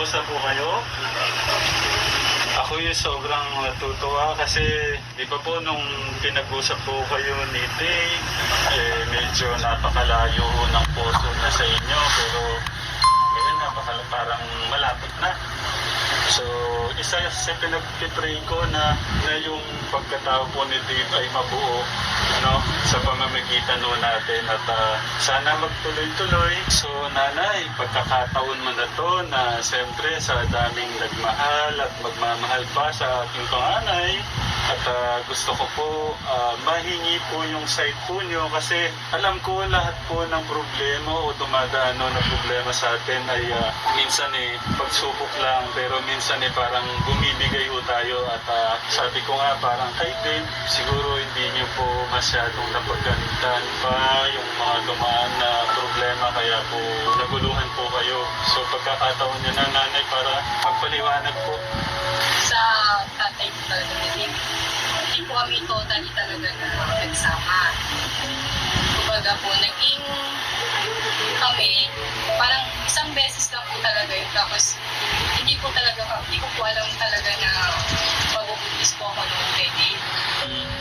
Kumusta po kayo? Ako yung sobrang natutuwa kasi di ba po nung pinag-usap po kayo ni Tay, medyo napakalayo ng puso na sa inyo pero ngayon parang malapit na. So, isa sa pinag-pray ko na yung pagkatao po ni Dave ay mabuo, no, sa pamamagitan no natin at sana magtuloy-tuloy. So, nanay, pagkakataon mo na to na siyempre sa daming nagmahal at magmamahal pa sa ating panganay at gusto ko po mahingi po yung side po nyo kasi alam ko lahat po ng problema o dumadaan na problema sa atin ay minsan pagsubok lang pero minsan parang bumibigay ho tayo at sabi ko nga parang kay Dave siguro hindi nyo po masyadong napagganitan pa yung mga dumaan na problema kaya po naguluhan po kayo. So pagkakataon nyo na nanay para magpaliwanag po. Sa tatay ko talaga hindi po kami totally talaga na nagsama. Kumbaga po, naging kami, parang isang beses lang po talaga yun. Tapos, hindi ko po alam talaga na magbubuntis po ako noong kay Dave.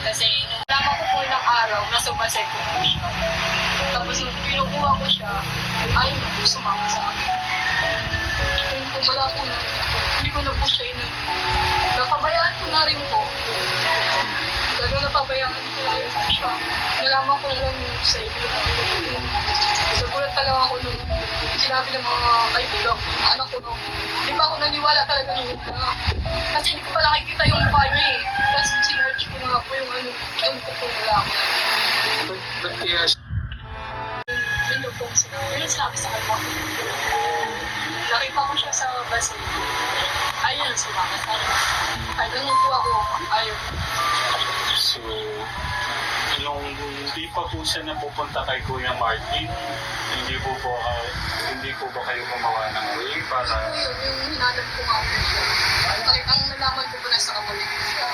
Kasi, nung lamang ko po ng araw, nasa basay ko po siya. Tapos, nung pinukuha ko siya, ayaw na po sumama sa akin. Kung po wala po na, hindi ko na po siya napabayaan ko na rin po. Gano'n napabayaan ko na rin po siya. Nalaman ko na lang sa inyo. Nagulat talaga ako nung sinabi ng mga kaibigan ko, anak ko nung, di ba ako naniwala talaga nung kasi hindi ko pa nakikita yung mukha niya eh. Tapos sinerch ko nga po yung yung ko wala ako. But yes. Yun po sinabi. Yun sinabi sa kanya. Nakita ko siya sa bus. Ayun, sumama sa akin. Ay, ganun po ako. Ayun. So, nung hindi pa po siya napupunta kay Kuya Martin, hindi po ba kayo gumawa ng way para... Yung hinanap ko nga po siya. Ang nalaman ko po na sa kapatid ko siya.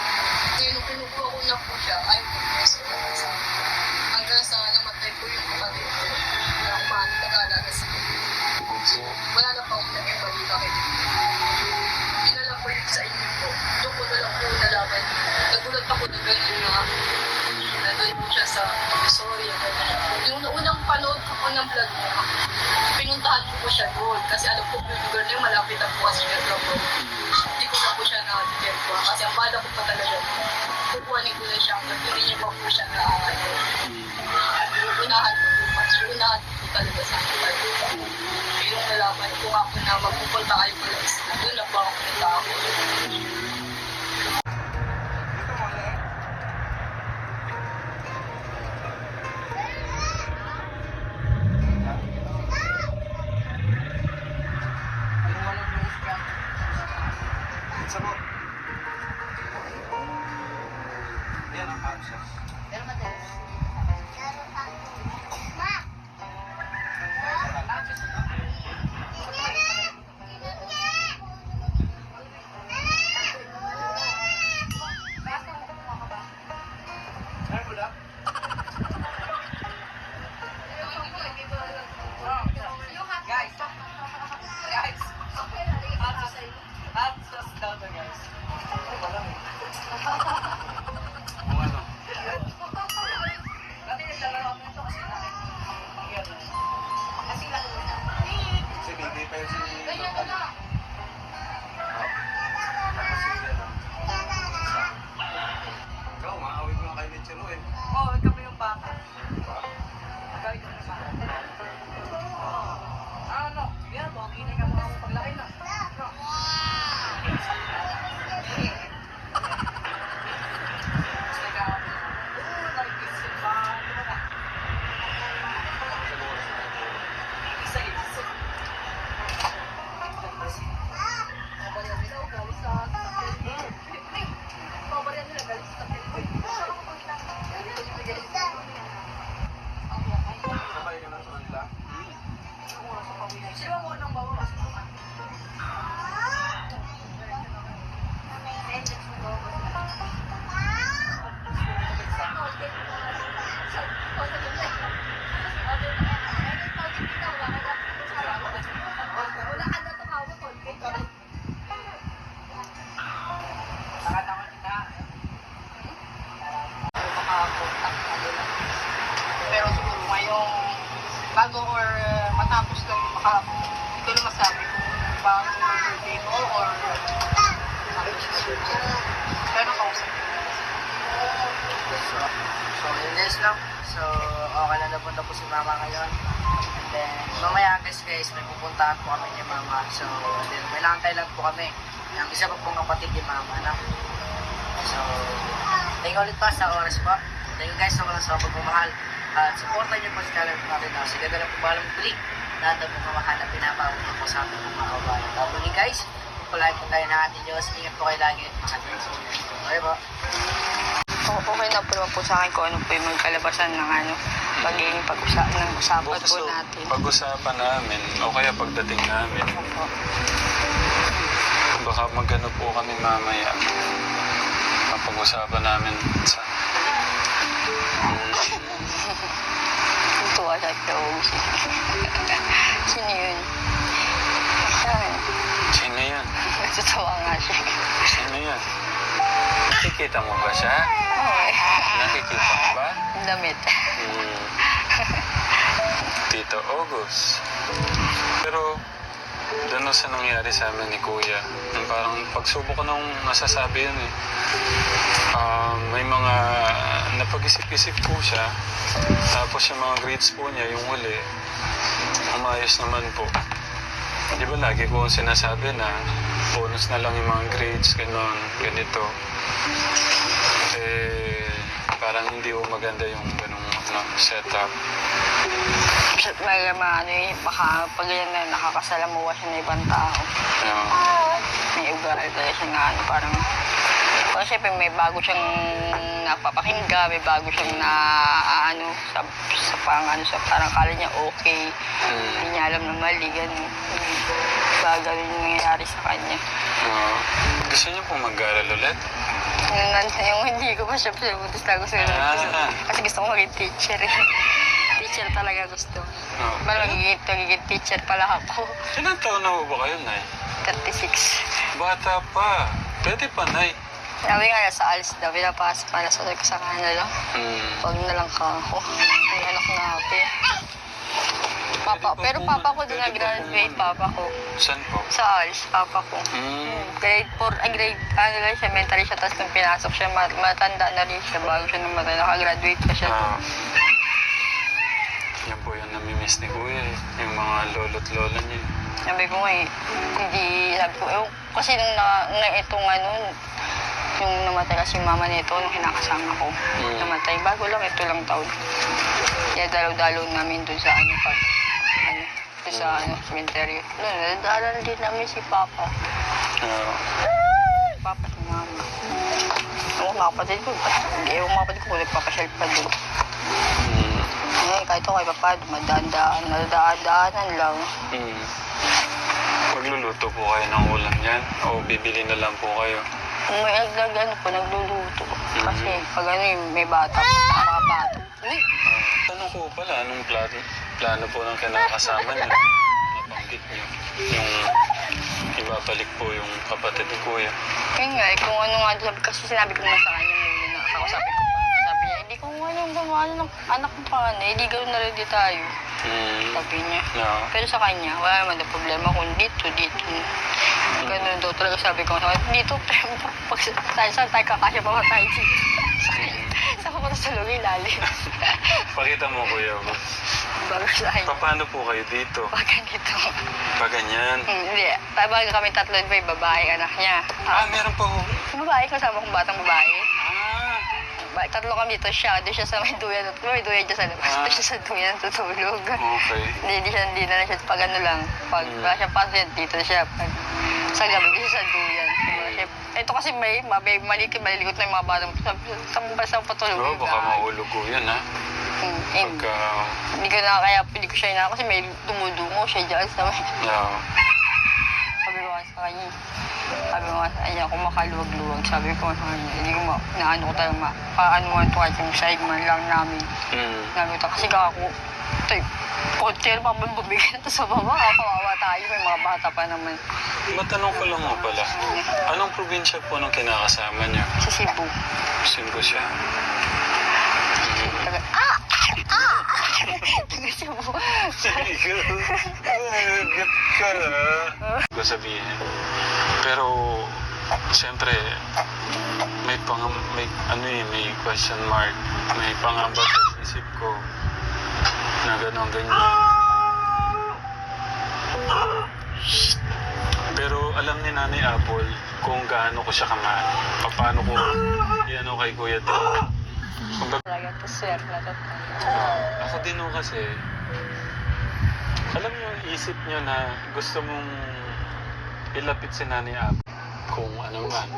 Kaya nung pinukuha ko na po siya, ay hanggang sa namatay po yung kapatid ko na umahan nag-aalaga sa akin. So, Wala na pa akong naging balita kay Dinala ko yun sa inyo po. Doon ko na lang po nalaman. Nagulat ako na gano'n na nandun po siya sa sorry. Yung unang panood ko po ng vlog niya, pinuntahan ko po siya doon. Kasi alam ko po yung lugar niya, malapit ang po kasi niya po. Hindi ko na po siya na-detect po. Kasi ang bala ko pa talaga. Kukuhanin ko na siya. Hindi niya pa po siya na unahan ko po. Unahan ko po talaga sa akin. Yung nalaman ko ako na magpupunta kayo pala. Doon na po ako nagtako. ba ang birthday mo or pero kausap mo? So, yun guys lang. So, okay na napunta po si mama ngayon. And then, mamaya guys, may pupuntahan po kami ni mama. So, then, may nakantay lang po kami. Ang isa pa pong kapatid ni mama, no? So, thank you ulit pa sa oras po. Thank you guys so much sa pagmamahal. At supportan niyo po si channel natin na sige na lang po balang tuloy. Lahat ng pagmamahal na pinapawag po sa ating mga kabayan. Tapos guys, palagi po tayo ng ating Diyos. Ingat po kayo lagi. Mahatin po. Okay po. Okay na po naman po sa akin kung ano po yung magkalabasan ng magiging usapan po natin. Pag-usapan namin, o kaya pagdating namin, Opo. baka magano po kami mamaya. Mapag-usapan namin sa... Tuwa sa loob. Sino yun? Saan? Sino yun? Natutuwa nga siya. Sino yun? Nakikita mo ba siya? Oo eh. Nakikita mo ba? Damit. Hmm. Tito August. Pero, doon sa nangyari sa amin ni Kuya, yung parang pagsubok ko nung nasasabi yun eh. May mga napag-isip-isip po siya. Tapos yung mga grades po niya, yung huli, umayos naman po. Di ba lagi ko sinasabi na bonus na lang yung mga grades, gano'n, ganito. Eh, parang hindi po maganda yung ganung setup. Baka pag yan na nakakasalamuha siya ng ibang tao. May ugali talaga siya na parang syempre may bago siyang napapakinggan, may bago siyang parang kala niya okay. Hindi niya alam na mali, ganun. Gagawin yung nangyayari sa kanya. Gusto niyo po mag-aaral ulit? Yung hindi ko pa siya pinupuntos na gusto ko. Kasi gusto ko maging teacher eh. Teacher talaga gusto. Parang magiging teacher pala ako. Ilang taon na po ba kayo, Nay? 36. Bata pa. Pwede pa, Nay. Sabi nga nasa ALS daw, pinapasok para sa ko sa kanila. Huwag na lang ka ako. May anak na ako eh. Pero papa ko din nag-graduate, papa ko. Saan po? Sa ALS, papa ko. Grade 4, lang siya, elementary siya, tapos nung pinasok siya, matanda na rin siya, bago siya namatay, nakagraduate pa siya. Yan po yung namimiss ni Kuya eh. Yung mga lolo't lola niya. Sabi ko nga sabi ko, kasi nung yung namatay kasi yung mama nito, nung kinakasama ko, namatay, bago lang, ito lang taon. Kaya dalaw-dalaw namin doon sa cemetery. Nadaanan din namin si Papa. Papa si Mama. Yung mga kapatid ko, kung nagpapasyal pa doon. Kahit ako kay Papa, nadaan-daanan lang. Magluluto po kayo ng ulam yan? O bibili na lang po kayo? Nagluluto. Kasi pag may bata, mga bata. Uy! Tanong ko pala, anong plano po ng kinakasama niyo? Nabanggit niyo. Yung ibabalik po yung kapatid ni Kuya. Kaya nga, kung ano nga, kasi sinabi ko na sa kanya, nakausapin ko pa. Sabi niya, hindi ko ano ng anak ng panganay, hindi gano'n na rin di tayo. Sabi niya. Pero sa kanya, wala naman na problema kung dito. Ganun daw talaga sabi ko, dito, pag saan tayo kakasya pa tayo dito. Saan pa sa lugay lalim. Pakita mo, Kuya. Bago sa akin. Paano po kayo dito? Pag ganito. Pag ganyan? Hindi. Bago kami tatlo, may babae, anak niya. Meron po. Yung babae, kasama kong batang babae. Tatlo kami dito siya. Doon siya sa may duyan. May duyan dyan sa labas. Doon siya sa duyan tutulog. Okay. Hindi na siya pag ano lang. Pag wala siya pasient, dito siya. Pag sa gabi, dito siya sa duyan. Ito kasi maliligot na yung mga batang. Sa patulog. Baka mahulog ko yan, ha? Hindi ko siya kasi may dumudungo siya dyan sa may. Sabi ko sa kanya, kung makaluwag-luwag, sabi ko sa kanya, hindi ko naano ko tayo paano man tuwa yung side man lang namin. Sabi ko, kasi ako, konti pa man bumigay na sa baba, kawawa tayo, may mga bata pa naman. Matanong ko lang mo pala, anong probinsya po nung kinakasama niya? Sa Cebu. Cebu siya. Taga-Cebu. Ko sabihin. Pero, siyempre, may may question mark. May pangamba sa isip ko na gano'n ganyan. Pero alam ni Nanay Apple kung gaano ko siya kamahal. Paano ko iano kay Kuya Tom. Kumbaga, Talaga to sir, na to. ako din ho kasi, alam niyo yung isip niyo na gusto mong ilapit si Nanay Apple kung ano man.